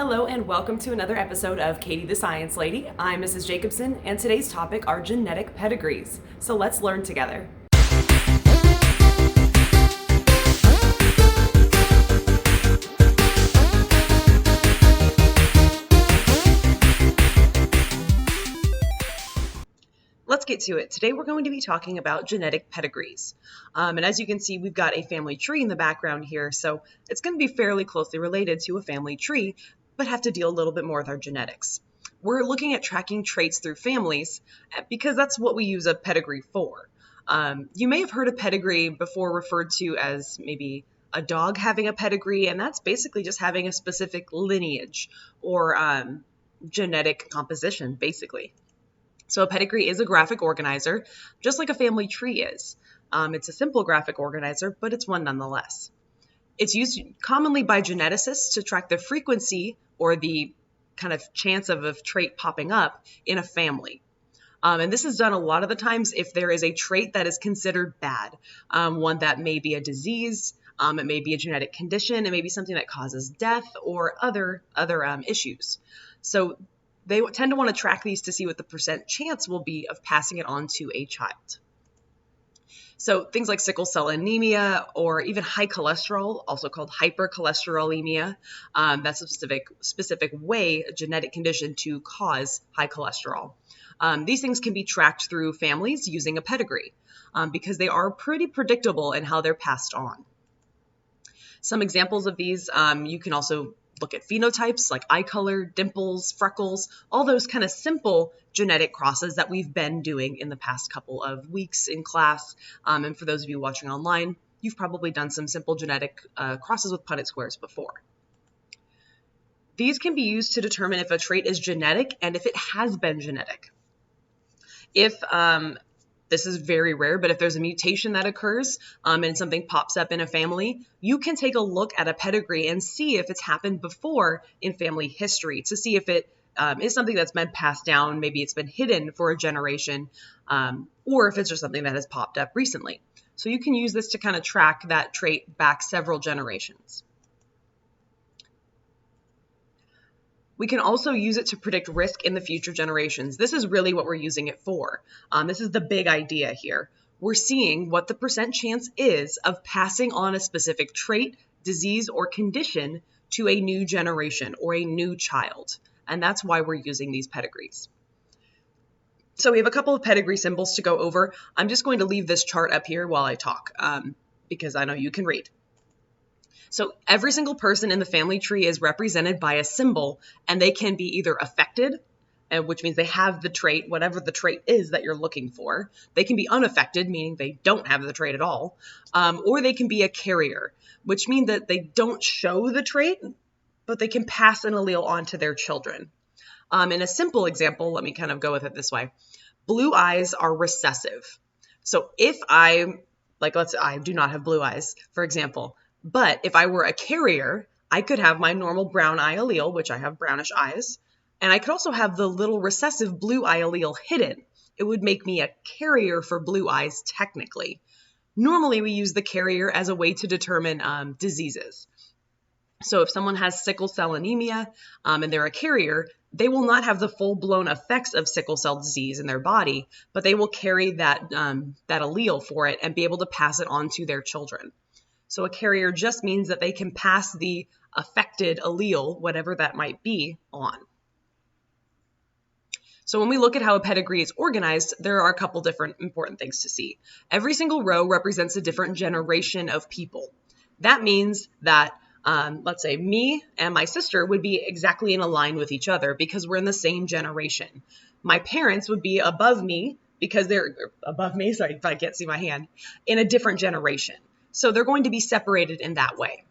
Hello and welcome to another episode of Katie the Science Lady. I'm Mrs. Jacobson, and today's topic are genetic pedigrees. So let's learn together. Let's get to it. Today we're going to be talking about genetic pedigrees. And as you can see, we've got a family tree in the background here, so it's going to be fairly closely related to a family tree, but have to deal a little bit more with our genetics. We're looking at tracking traits through families because that's what we use a pedigree for. You may have heard a pedigree before referred to as maybe a dog having a pedigree, and that's basically just having a specific lineage or genetic composition, basically. So a pedigree is a graphic organizer, just like a family tree is. It's a simple graphic organizer, but it's one nonetheless. It's used commonly by geneticists to track the frequency or the kind of chance of a trait popping up in a family. And this is done a lot of the times if there is a trait that is considered bad, one that may be a disease, it may be a genetic condition, it may be something that causes death or other issues. So they tend to want to track these to see what the percent chance will be of passing it on to a child. So things like sickle cell anemia or even high cholesterol, also called hypercholesterolemia, that's a specific way, a genetic condition to cause high cholesterol. These things can be tracked through families using a pedigree because they are pretty predictable in how they're passed on. Some examples of these, you can also look at phenotypes like eye color, dimples, freckles, all those kind of simple genetic crosses that we've been doing in the past couple of weeks in class. And for those of you watching online, you've probably done some simple genetic crosses with Punnett squares before. These can be used to determine if a trait is genetic and if it has been genetic. If this is very rare, but if there's a mutation that occurs and something pops up in a family, you can take a look at a pedigree and see if it's happened before in family history to see if it is something that's been passed down, maybe it's been hidden for a generation, or if it's just something that has popped up recently. So you can use this to kind of track that trait back several generations. We can also use it to predict risk in the future generations. This is really what we're using it for. This is the big idea here. We're seeing what the percent chance is of passing on a specific trait, disease, or condition to a new generation or a new child. And that's why we're using these pedigrees. So we have a couple of pedigree symbols to go over. I'm just going to leave this chart up here while I talk because I know you can read. So every single person in the family tree is represented by a symbol, and they can be either affected, which means they have the trait, whatever the trait is that you're looking for. They can be unaffected, meaning they don't have the trait at all, or they can be a carrier, which means that they don't show the trait, but they can pass an allele on to their children. In a simple example, let me kind of go with it this way. Blue eyes are recessive. So if I do not have blue eyes, for example, but if I were a carrier, I could have my normal brown eye allele, which I have brownish eyes, and I could also have the little recessive blue eye allele hidden. It would make me a carrier for blue eyes technically. Normally, we use the carrier as a way to determine diseases. So if someone has sickle cell anemia and they're a carrier, they will not have the full-blown effects of sickle cell disease in their body, but they will carry that allele for it and be able to pass it on to their children. So a carrier just means that they can pass the affected allele, whatever that might be, on. So when we look at how a pedigree is organized, there are a couple different important things to see. Every single row represents a different generation of people. That means that, let's say me and my sister would be exactly in a line with each other because we're in the same generation. My parents would be above me because they're above me, sorry if I can't see my hand, in a different generation. So they're going to be separated in that way.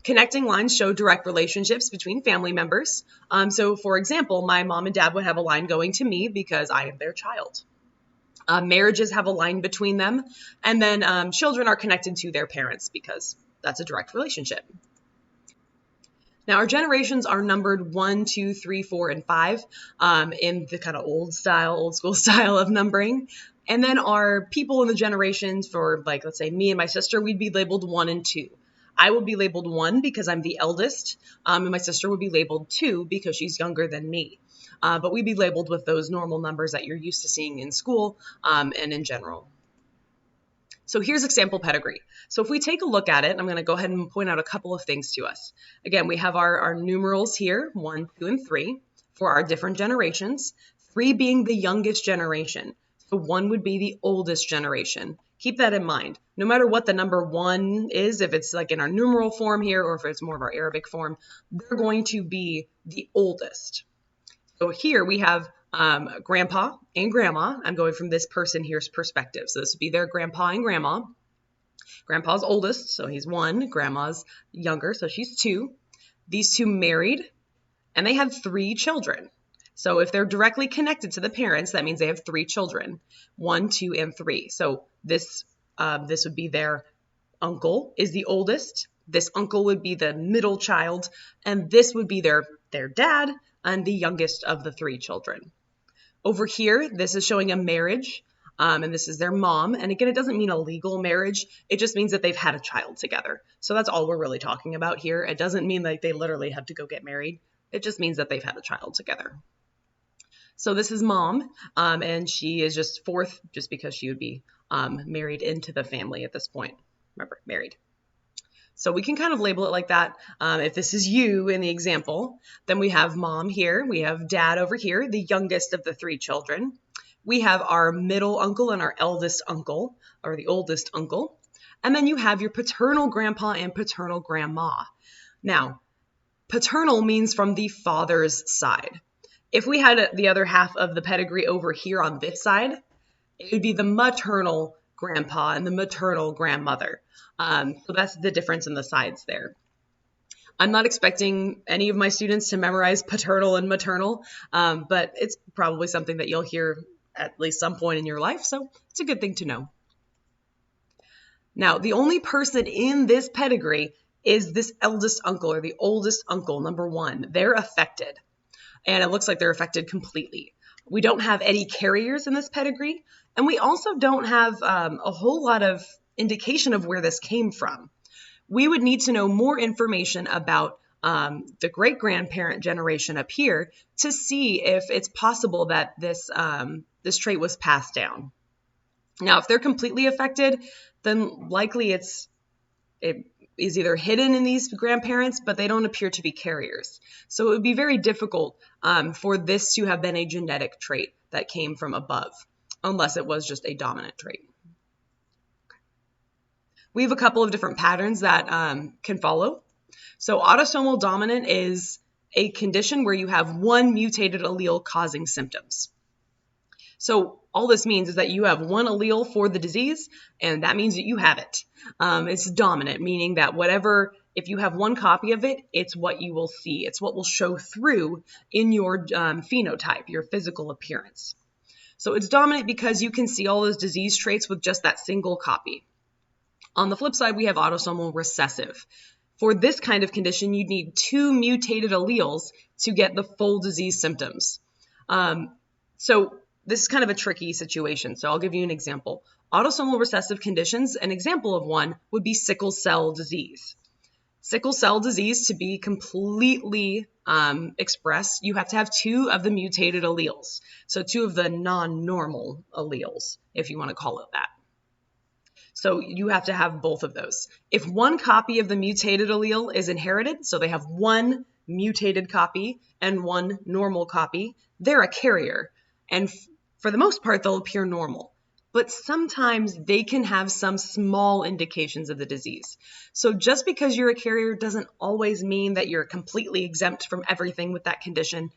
Connecting lines show direct relationships between family members. So for example, my mom and dad would have a line going to me because I am their child. Marriages have a line between them. And then children are connected to their parents because that's a direct relationship. Now our generations are numbered 1, 2, 3, 4, and 5 in the kind of old school style of numbering. And then our people in the generations for, like, let's say me and my sister, we'd be labeled 1 and 2. I will be labeled 1 because I'm the eldest, and my sister would be labeled 2 because she's younger than me. But we'd be labeled with those normal numbers that you're used to seeing in school and in general. So here's example pedigree. So if we take a look at it, I'm going to go ahead and point out a couple of things to us. Again, we have our numerals here, 1, 2, and 3, for our different generations, 3 being the youngest generation. So 1 would be the oldest generation. Keep that in mind. No matter what the number 1 is, if it's like in our numeral form here, or if it's more of our Arabic form, they're going to be the oldest. So here we have grandpa and grandma. I'm going from this person here's perspective. So this would be their grandpa and grandma. Grandpa's oldest, so he's 1. Grandma's younger, so she's 2. These 2 married, and they had 3 children. So if they're directly connected to the parents, that means they have 3 children, 1, 2, and 3. So this would be their uncle is the oldest. This uncle would be the middle child, and this would be their dad and the youngest of the 3 children. Over here, this is showing a marriage, and this is their mom. And again, it doesn't mean a legal marriage. It just means that they've had a child together. So that's all we're really talking about here. It doesn't mean like they literally have to go get married. It just means that they've had a child together. So this is mom, and she is just 4th just because she would be married into the family at this point. Remember, married. So we can kind of label it like that. If this is you in the example, then we have mom here. We have dad over here, the youngest of the 3 children. We have our middle uncle and our eldest uncle, or the oldest uncle. And then you have your paternal grandpa and paternal grandma. Now, paternal means from the father's side. If we had the other half of the pedigree over here on this side, it would be the maternal grandpa and the maternal grandmother. So that's the difference in the sides there. I'm not expecting any of my students to memorize paternal and maternal, but it's probably something that you'll hear at least some point in your life, so it's a good thing to know. Now, the only person in this pedigree is this eldest uncle or the oldest uncle, number 1. They're affected, and it looks like they're affected completely. We don't have any carriers in this pedigree, and we also don't have a whole lot of indication of where this came from. We would need to know more information about the great-grandparent generation up here to see if it's possible that this trait was passed down. Now, if they're completely affected, then likely it is either hidden in these grandparents, but they don't appear to be carriers. So it would be very difficult for this to have been a genetic trait that came from above, unless it was just a dominant trait. We have a couple of different patterns that can follow. So autosomal dominant is a condition where you have 1 mutated allele causing symptoms. So all this means is that you have 1 allele for the disease, and that means that you have it. It's dominant, meaning that if you have 1 copy of it, it's what you will see. It's what will show through in your phenotype, your physical appearance. So it's dominant because you can see all those disease traits with just that single copy. On the flip side, we have autosomal recessive. For this kind of condition, you'd need 2 mutated alleles to get the full disease symptoms. So this is kind of a tricky situation. So I'll give you an example. Autosomal recessive conditions, an example of one would be sickle cell disease. Sickle cell disease, to be completely expressed, you have to have 2 of the mutated alleles. So 2 of the non-normal alleles, if you want to call it that. So you have to have both of those. If 1 copy of the mutated allele is inherited, so they have 1 mutated copy and 1 normal copy, they're a carrier. And for the most part, they'll appear normal. But sometimes they can have some small indications of the disease. So just because you're a carrier doesn't always mean that you're completely exempt from everything with that condition.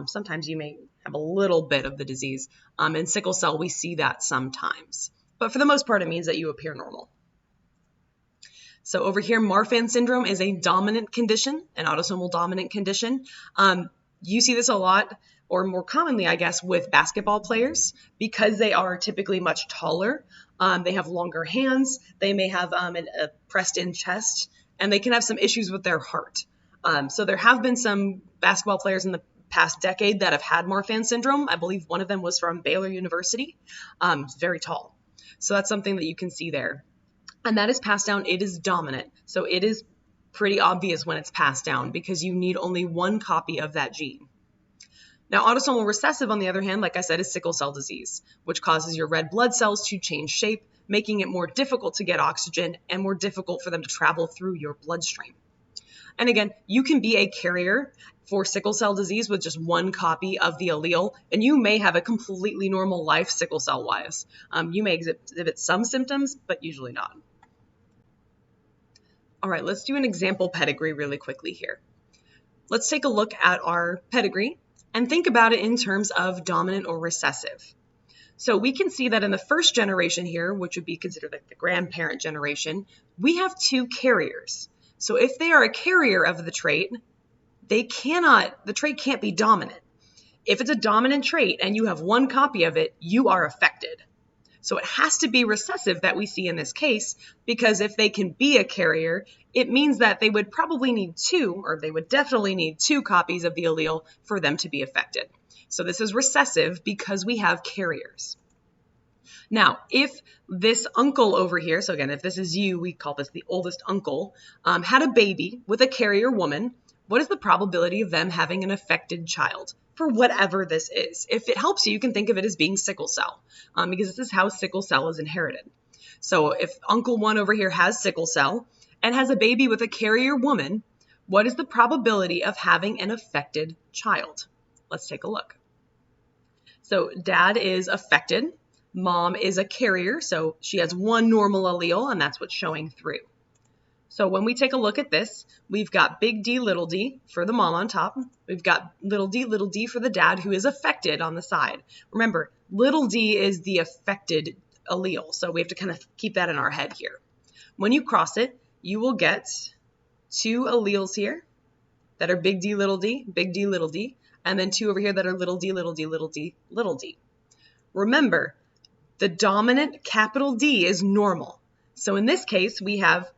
Sometimes you may have a little bit of the disease. In sickle cell, we see that sometimes. But for the most part, it means that you appear normal. So over here, Marfan syndrome is a dominant condition, an autosomal dominant condition. You see this a lot, or more commonly, I guess, with basketball players because they are typically much taller. They have longer hands. They may have a pressed-in chest, and they can have some issues with their heart. So there have been some basketball players in the past decade that have had Marfan syndrome. I believe one of them was from Baylor University. It's very tall. So that's something that you can see there. and that is passed down. It is dominant. So it is pretty obvious when it's passed down because you need only one copy of that gene. Now, autosomal recessive, on the other hand, like I said, is sickle cell disease, which causes your red blood cells to change shape, making it more difficult to get oxygen and more difficult for them to travel through your bloodstream. And again, you can be a carrier for sickle cell disease with just one copy of the allele, and you may have a completely normal life sickle cell-wise. You may exhibit some symptoms, but usually not. All right, let's do an example pedigree really quickly here. Let's take a look at our pedigree and think about it in terms of dominant or recessive. So we can see that in the first generation here, which would be considered like the grandparent generation, we have two carriers. So if they are a carrier of the trait, the trait can't be dominant. If it's a dominant trait and you have one copy of it, you are affected. So it has to be recessive that we see in this case, because if they can be a carrier, it means that they would probably need two, or they would definitely need two copies of the allele for them to be affected. So this is recessive because we have carriers. Now, if this uncle over here, so again, if this is you, we call this the oldest uncle, had a baby with a carrier woman, what is the probability of them having an affected child for whatever this is? If it helps you, you can think of it as being sickle cell, because this is how sickle cell is inherited. So if Uncle 1 over here has sickle cell and has a baby with a carrier woman, what is the probability of having an affected child? Let's take a look. So dad is affected. Mom is a carrier, so she has one normal allele, and that's what's showing through. So when we take a look at this, we've got big D, little d for the mom on top. We've got little d for the dad who is affected on the side. Remember, little d is the affected allele, so we have to kind of keep that in our head here. When you cross it, you will get two alleles here that are big D, little d, and then two over here that are little d, little d, little d, little d. Remember, the dominant capital D is normal. So in this case, we have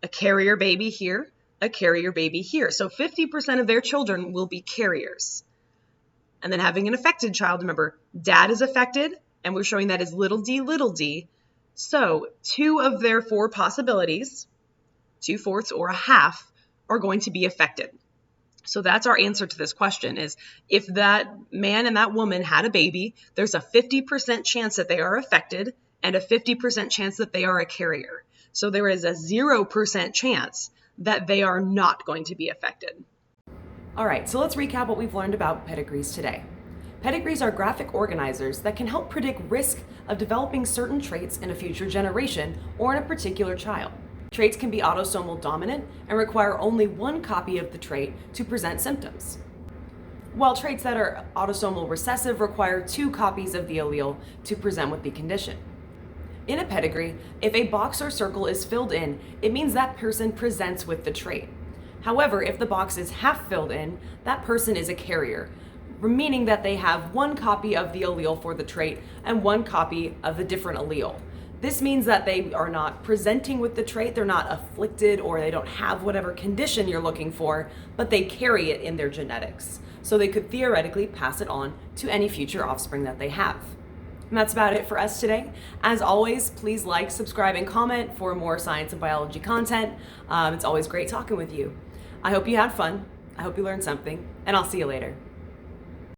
a carrier baby here, a carrier baby here. So 50% of their children will be carriers. And then having an affected child, remember, dad is affected, and we're showing that as little d. So 2 of their 4 possibilities, 2/4 or a half, are going to be affected. So that's our answer to this question is if that man and that woman had a baby, there's a 50% chance that they are affected and a 50% chance that they are a carrier. So there is a 0% chance that they are not going to be affected. All right, so let's recap what we've learned about pedigrees today. Pedigrees are graphic organizers that can help predict risk of developing certain traits in a future generation or in a particular child. Traits can be autosomal dominant and require only one copy of the trait to present symptoms, while traits that are autosomal recessive require 2 copies of the allele to present with the condition. In a pedigree, if a box or circle is filled in, it means that person presents with the trait. However, if the box is half filled in, that person is a carrier, meaning that they have one copy of the allele for the trait and one copy of the different allele. This means that they are not presenting with the trait, they're not afflicted, or they don't have whatever condition you're looking for, but they carry it in their genetics. So they could theoretically pass it on to any future offspring that they have. And that's about it for us today. As always, please like, subscribe, and comment for more science and biology content. It's always great talking with you. I hope you had fun. I hope you learned something, and I'll see you later.